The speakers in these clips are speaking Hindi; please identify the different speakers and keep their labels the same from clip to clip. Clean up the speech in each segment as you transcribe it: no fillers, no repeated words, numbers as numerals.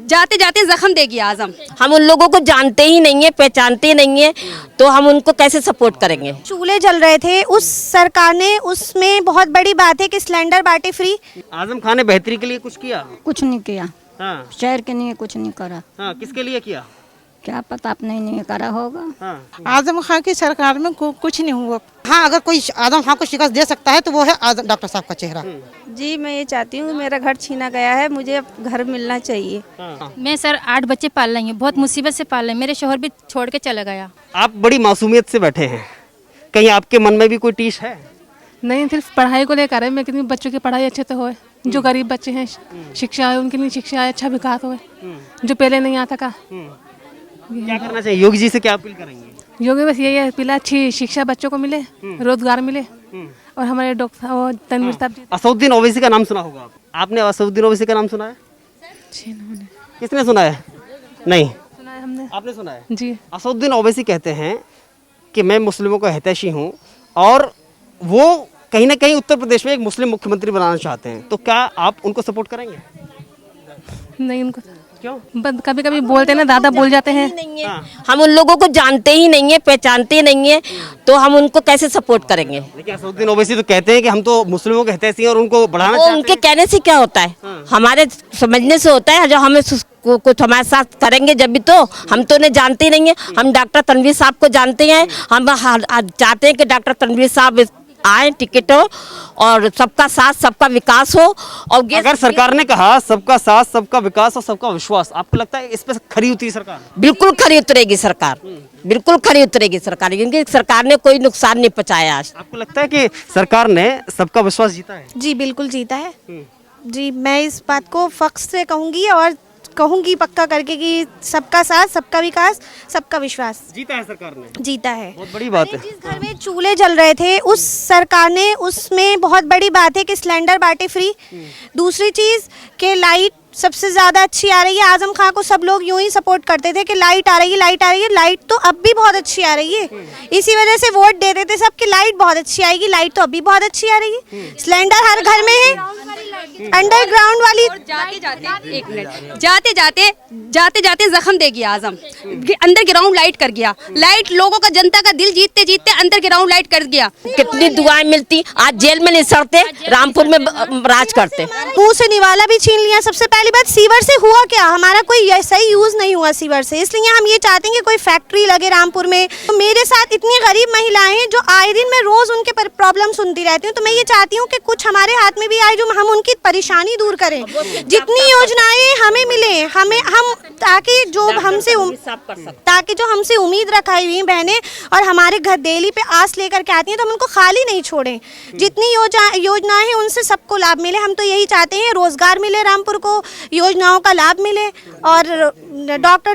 Speaker 1: जाते जाते जख्म देगी आजम।
Speaker 2: हम उन लोगों को जानते ही नहीं है, पहचानते ही नहीं है, तो हम उनको कैसे सपोर्ट करेंगे।
Speaker 3: चूल्हे जल रहे थे, उस सरकार ने उसमें बहुत बड़ी बात है कि सिलेंडर बांटे फ्री।
Speaker 4: आजम खान ने बेहतरी के लिए कुछ किया?
Speaker 5: कुछ नहीं किया,
Speaker 4: हाँ
Speaker 5: शहर के लिए कुछ नहीं करा।
Speaker 4: हाँ, किसके लिए किया?
Speaker 5: क्या पता, आपने नहीं करा होगा।
Speaker 4: हाँ
Speaker 6: आजम खान की सरकार में कुछ नहीं हुआ।
Speaker 7: हाँ, अगर कोई आजम खान को शिकस्त दे सकता है तो वो है डॉक्टर साहब का चेहरा।
Speaker 8: जी मैं ये चाहती हूँ, मेरा घर छीना गया है, मुझे अब घर मिलना चाहिए।
Speaker 9: मैं सर 8 बच्चे पाल रही हूँ, बहुत मुसीबत से पाल रही हूँ। मेरे शोहर भी छोड़ के चला गया।
Speaker 4: आप बड़ी मासूमियत से बैठे हैं, कहीं आपके मन में भी कोई टीश है?
Speaker 10: नहीं, सिर्फ पढ़ाई को लेकर है। मैं कितनी बच्चों की पढ़ाई अच्छे से होए, जो गरीब बच्चे हैं शिक्षा है उनके लिए शिक्षा है, अच्छा विकास होए, जो पहले नहीं आता का।
Speaker 4: क्या करना चाहिए? योगी जी से क्या अपील करेंगे?
Speaker 10: योगी बस यही है, पहले अच्छी शिक्षा बच्चों को मिले, रोजगार मिले, और हमारे डॉक्टर तनवीर साहब।
Speaker 4: असदुद्दीन ओवैसी का नाम सुना होगा आप? आपने असदुद्दीन ओवैसी का नाम सुना है? किसने सुना है? नहीं
Speaker 10: सुना है हमने।
Speaker 4: आपने सुना है
Speaker 10: जी।
Speaker 4: असदुद्दीन ओवैसी कहते हैं कि मैं मुस्लिमों का हितैषी हूँ, और वो कहीं ना कहीं उत्तर प्रदेश में एक मुस्लिम मुख्यमंत्री बनाना चाहते हैं, तो क्या आप उनको सपोर्ट करेंगे?
Speaker 10: नहीं, उनको
Speaker 4: क्यों?
Speaker 10: कभी कभी बोलते हैं ना, दादा बोल जाते हैं।
Speaker 2: हम उन लोगों को जानते ही नहीं है, पहचानते ही नहीं है, तो हम उनको कैसे सपोर्ट करेंगे।
Speaker 4: देखिए, असदुद्दीन ओवैसी तो कहते हैं कि हम तो मुस्लिमों के हितैषी हैं और उनको बढ़ाना
Speaker 2: वो
Speaker 4: चाहते
Speaker 2: उनके
Speaker 4: हैं।
Speaker 2: कहने से क्या होता है, हमारे समझने से होता है। जब हमें कुछ हमारे साथ करेंगे जब भी, तो हम तो उन्हें जानते ही नहीं है। हम डॉक्टर तनवीर साहब को जानते हैं, हम चाहते हैं कि डॉक्टर तनवीर साहब आए, टिकट हो, और सबका साथ सबका विकास हो। और
Speaker 4: अगर सरकार ने कहा सबका साथ सबका विकास और सबका विश्वास, आपको लगता है इस पे खरी उतरी सरकार?
Speaker 2: बिल्कुल खरी उतरेगी सरकार, बिल्कुल खरी उतरेगी सरकार, क्योंकि सरकार ने कोई नुकसान नहीं पहुंचाया आज।
Speaker 4: आपको लगता है कि सरकार ने सबका विश्वास जीता है?
Speaker 3: जी बिल्कुल जीता है। जी मैं इस बात को फख्र से कहूँगी और कहूँगी पक्का करके कि सबका साथ सबका विकास सबका विश्वास
Speaker 4: जीता है सरकार ने,
Speaker 3: जीता है।
Speaker 4: बहुत बड़ी बात है।
Speaker 3: जिस घर में चूल्हे जल रहे थे, उस सरकार ने उसमें बहुत बड़ी बात है कि सिलेंडर बांटे फ्री। दूसरी चीज़ कि लाइट सबसे ज़्यादा अच्छी आ रही है। आजम खान को सब लोग यूं ही सपोर्ट करते थे कि लाइट आ रही है, लाइट आ रही है। लाइट तो अब भी बहुत अच्छी आ रही है, इसी वजह से वोट देते थे सब कि लाइट बहुत अच्छी आएगी। लाइट तो अभी बहुत अच्छी आ रही है। सिलेंडर हर घर में है, अंडरग्राउंड वाली।
Speaker 1: जाते जाते एक मिनट, जाते जाते जख्म देगी आजम। अंदर ग्राउंड लाइट कर गया, लाइट लोगों का, जनता का दिल जीतते जीतते अंदर ग्राउंड लाइट कर गया।
Speaker 2: कितनी दुआएं मिलती, आज जेल में नहीं सड़ते, रामपुर में राज करते।
Speaker 3: मुंह से निवाला भी छीन लिया। सबसे पहली बात, सीवर से हुआ क्या, हमारा कोई सही यूज नहीं हुआ सीवर से, इसलिए हम ये चाहते हैं कि कोई फैक्ट्री लगे रामपुर में। तो मेरे साथ इतनी गरीब महिलाएं हैं जो आए दिन मैं रोज उनके प्रॉब्लम सुनती रहती हूँ। तो मैं ये चाहती हूँ कि कुछ हमारे हाथ में भी आए जो हम उनकी परेशानी दूर करें। जितनी योजनाएं हमें मिले, हम ताकि जो हमसे उम्मीद रखाई हुई बहनें और हमारे घर दिल्ली पे आस लेकर के आती हैं, तो हम उनको खाली नहीं छोड़ें। जितनी योजनाएं हैं उनसे सबको लाभ मिले। हम तो यही चाहते हैं, रोजगार मिले रामपुर को, योजनाओं का लाभ मिले, और डॉक्टर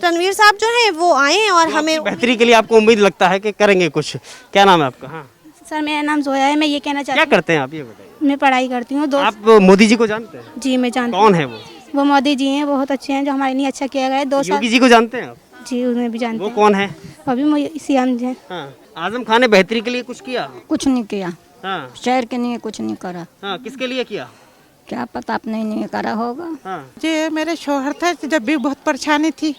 Speaker 3: तनवीर साहब जो हैं वो आए और हमें
Speaker 4: बेहतरी के लिए आपको उम्मीद लगता है कि करेंगे कुछ? क्या नाम है आपका? हाँ
Speaker 8: सर मेरा नाम जोया है। मैं ये कहना चाहती
Speaker 4: क्या
Speaker 8: हूँ,
Speaker 4: करते हैं आप, ये बताइए।
Speaker 8: मैं पढ़ाई करती हूँ।
Speaker 4: आप मोदी जी को जानते हैं?
Speaker 8: जी मैं जानती
Speaker 4: कौन है वो?
Speaker 8: हूँ, वो मोदी जी हैं, बहुत अच्छे हैं, जो हमारे लिए अच्छा किया गया है 2 साल।
Speaker 4: योगी जी को जानते हैं आप?
Speaker 8: जी उन्हें भी जानते
Speaker 4: वो
Speaker 8: हैं।
Speaker 4: कौन है?
Speaker 8: अभी सीएम हैं।
Speaker 4: हाँ, आजम खान ने बेहतरी के लिए कुछ किया?
Speaker 5: कुछ नहीं किया,
Speaker 4: हाँ
Speaker 5: शहर के लिए कुछ नहीं करा।
Speaker 4: हाँ, किसके लिए किया?
Speaker 5: क्या पता, आपने नहीं करा होगा।
Speaker 4: हाँ
Speaker 6: जी मेरे शोहर था, जब भी बहुत परेशानी थी,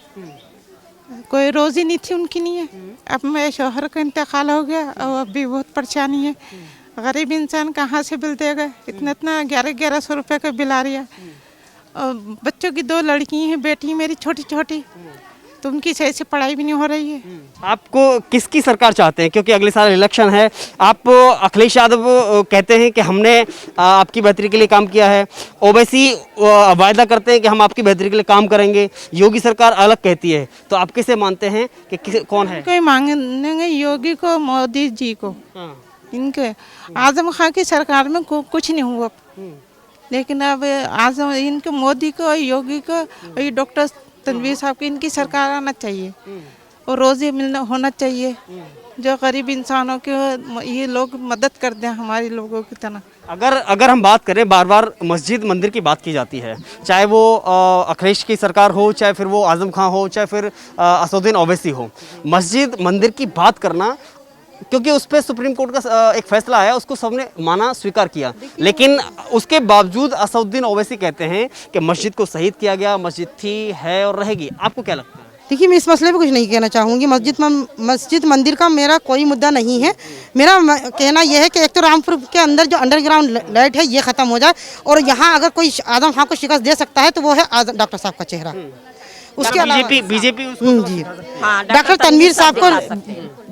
Speaker 6: कोई रोजी नहीं थी उनकी नहीं है। अब मेरे शोहर का इंतकाल हो गया और अब भी बहुत परेशानी है। गरीब इंसान कहाँ से बिल देगा, इतना 1100 रुपये का बिल आ रही है। और बच्चों की 2 लड़की हैं, बेटी मेरी छोटी छोटी, तो उनकी सही से पढ़ाई भी नहीं हो रही है।
Speaker 4: आपको किसकी सरकार चाहते हैं, क्योंकि अगले साल इलेक्शन है? आप अखिलेश यादव कहते हैं कि हमने आपकी बेहतरी के लिए काम किया है, ओवैसी वायदा करते हैं कि हम आपकी बेहतरी के लिए काम करेंगे, योगी सरकार अलग कहती है, तो आप किसे मानते हैं कि कौन है?
Speaker 6: कोई मांगेंगे योगी को, मोदी जी को। इनके आजम खान की सरकार में कुछ नहीं हुआ, लेकिन अब आजम इनके मोदी को, योगी को, ये डॉक्टर तनवीर साहब की, इनकी सरकार आना चाहिए और रोजी मिलना होना चाहिए, जो गरीब इंसानों के ये लोग मदद कर दें हमारे लोगों की तरह।
Speaker 4: अगर हम बात करें, बार बार मस्जिद मंदिर की बात की जाती है, चाहे वो अखिलेश की सरकार हो, चाहे फिर वो आजम खान हो, चाहे फिर असदुद्दीन ओवैसी हो, मस्जिद मंदिर की बात करना क्योंकि उस पर सुप्रीम कोर्ट का एक फैसला आया, उसको सबने माना, स्वीकार किया, लेकिन उसके बावजूद असदुद्दीन ओवैसी कहते हैं कि मस्जिद को शहीद किया गया, मस्जिद थी, है और रहेगी। आपको क्या लगता है?
Speaker 7: देखिए, मैं इस मसले पे कुछ नहीं कहना चाहूँगी। मस्जिद मंदिर का मेरा कोई मुद्दा नहीं है। मेरा कहना यह है कि एक तो रामपुर के अंदर जो अंडरग्राउंड लाइट है ये ख़त्म हो जाए, और यहाँ अगर कोई आजम खां को शिकस्त दे सकता है तो वो है डॉक्टर साहब का चेहरा। उसके अलावा
Speaker 4: बीजेपी
Speaker 7: जी डॉक्टर तनवीर साहब को,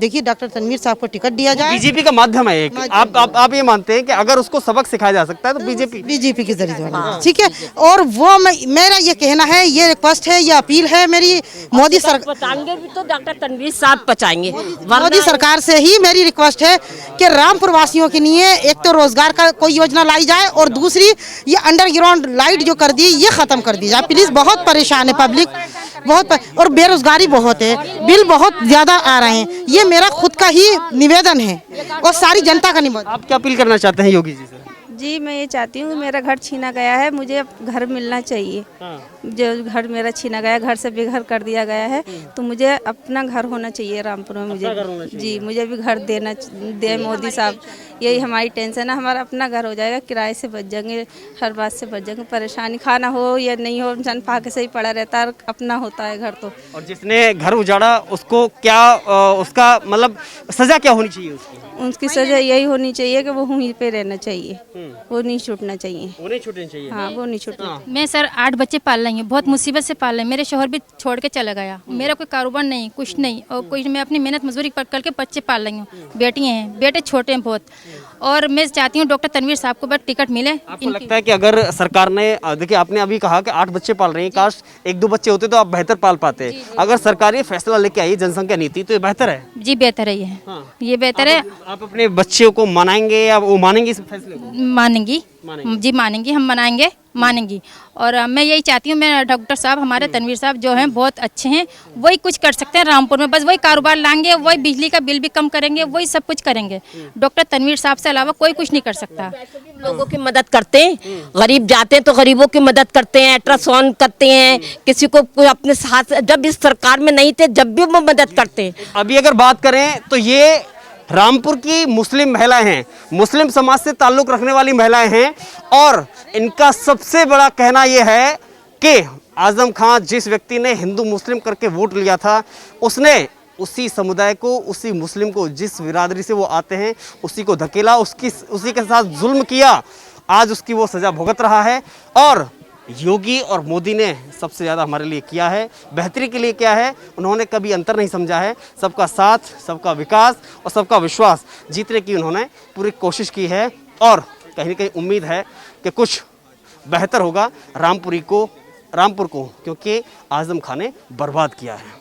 Speaker 7: देखिए डॉक्टर तनवीर साहब को टिकट दिया जाए।
Speaker 4: बीजेपी का माध्यम है एक। आप ये मानते हैं कि अगर उसको सबक सिखाया जा सकता है तो बीजेपी
Speaker 7: के जरिए, ठीक है। और वो मेरा ये कहना है, ये रिक्वेस्ट है, ये अपील है मेरी मोदी सरकार,
Speaker 2: पचाएंगे भी तो डॉक्टर तनवीर साहब पचाएंगे।
Speaker 7: मोदी सरकार से ही मेरी रिक्वेस्ट है कि रामपुर वासियों के लिए एक तो रोजगार का कोई योजना लाई जाए, और दूसरी ये अंडरग्राउंड लाइट जो कर दी ये खत्म कर दी जाए प्लीज। बहुत परेशान है पब्लिक, और बेरोजगारी बहुत है, बिल बहुत ज्यादा आ रहे हैं। ये मेरा खुद का ही निवेदन है और सारी जनता का निवेदन।
Speaker 4: आप क्या अपील करना चाहते हैं योगी जी से?
Speaker 8: जी मैं ये चाहती हूँ, मेरा घर छीना गया है, मुझे अब घर मिलना चाहिए। जो घर मेरा छीना गया, घर से बेघर कर दिया गया है, तो मुझे अपना घर होना चाहिए रामपुर में। मुझे मुझे भी घर दे मोदी साहब। यही हमारी टेंशन है, हमारा अपना घर हो जाएगा, किराए से बच जाएंगे, हर बात से बच जाएंगे। परेशानी खाना हो या नहीं हो, इंसान फाके से ही पड़ा रहता है, अपना होता है घर तो।
Speaker 4: और जिसने घर उजाड़ा उसको क्या उसका मतलब सजा क्या होनी चाहिए
Speaker 8: उसकी सजा यही होनी चाहिए कि वो वहीं पे रहना चाहिए, वो नहीं छूटना चाहिए।
Speaker 4: वो नहीं छूटनी चाहिए।
Speaker 8: हाँ, वो नहीं छूटना।
Speaker 9: मैं सर 8 बच्चे पाल रही हूँ, बहुत मुसीबत से पाल रही हूँ। मेरे शोहर भी छोड़ के चला गया, मेरा कोई कारोबार नहीं, कुछ नहीं, और कोई मैं अपनी मेहनत मजदूरी करके बच्चे पाल रही हूँ। बेटियाँ हैं, बेटे छोटे हैं बहुत, और मैं चाहती हूँ डॉक्टर तनवीर साहब को बस टिकट मिले।
Speaker 4: आपको लगता है कि अगर सरकार ने, देखिए आपने अभी कहा कि 8 बच्चे पाल रही हैं, काश 1-2 बच्चे होते तो आप बेहतर पाल पाते। अगर सरकार ये फैसला लेके आई जनसंख्या नीति, तो ये बेहतर है।
Speaker 9: जी बेहतर है, ये बेहतर है।
Speaker 4: आप अपने बच्चों को मनाएंगे या वो मानेंगे इस फैसले को?
Speaker 9: मानेंगी जी, मानेंगी, हम मनाएंगे, मानेंगी। और मैं यही चाहती हूँ, मैं डॉक्टर साहब, हमारे तनवीर साहब जो हैं बहुत अच्छे हैं, वही कुछ कर सकते हैं रामपुर में। बस वही कारोबार लाएंगे, वही बिजली का बिल भी कम करेंगे, वही सब कुछ करेंगे। डॉक्टर तनवीर साहब से अलावा कोई कुछ नहीं कर सकता।
Speaker 2: लोगों की मदद करते हैं, गरीब जाते हैं तो गरीबों की मदद करते हैं, अल्ट्रासाउंड करते हैं, किसी को कोई अपने साथ, जब इस सरकार में नहीं थे जब भी वो मदद करते हैं।
Speaker 4: अभी अगर बात करें तो ये रामपुर की मुस्लिम महिलाएं हैं, मुस्लिम समाज से ताल्लुक रखने वाली महिलाएं हैं, और इनका सबसे बड़ा कहना यह है कि आजम खां, जिस व्यक्ति ने हिंदू मुस्लिम करके वोट लिया था, उसने उसी समुदाय को, उसी मुस्लिम को, जिस बिरादरी से वो आते हैं, उसी को धकेला, उसी के साथ जुल्म किया। आज उसकी वो सजा भुगत रहा है। और योगी और मोदी ने सबसे ज़्यादा हमारे लिए किया है, बेहतरी के लिए किया है। उन्होंने कभी अंतर नहीं समझा है, सबका साथ, सबका विकास और सबका विश्वास जीतने की उन्होंने पूरी कोशिश की है। और कहीं ना कहीं उम्मीद है कि कुछ बेहतर होगा रामपुर को, क्योंकि आजम खां ने बर्बाद किया है।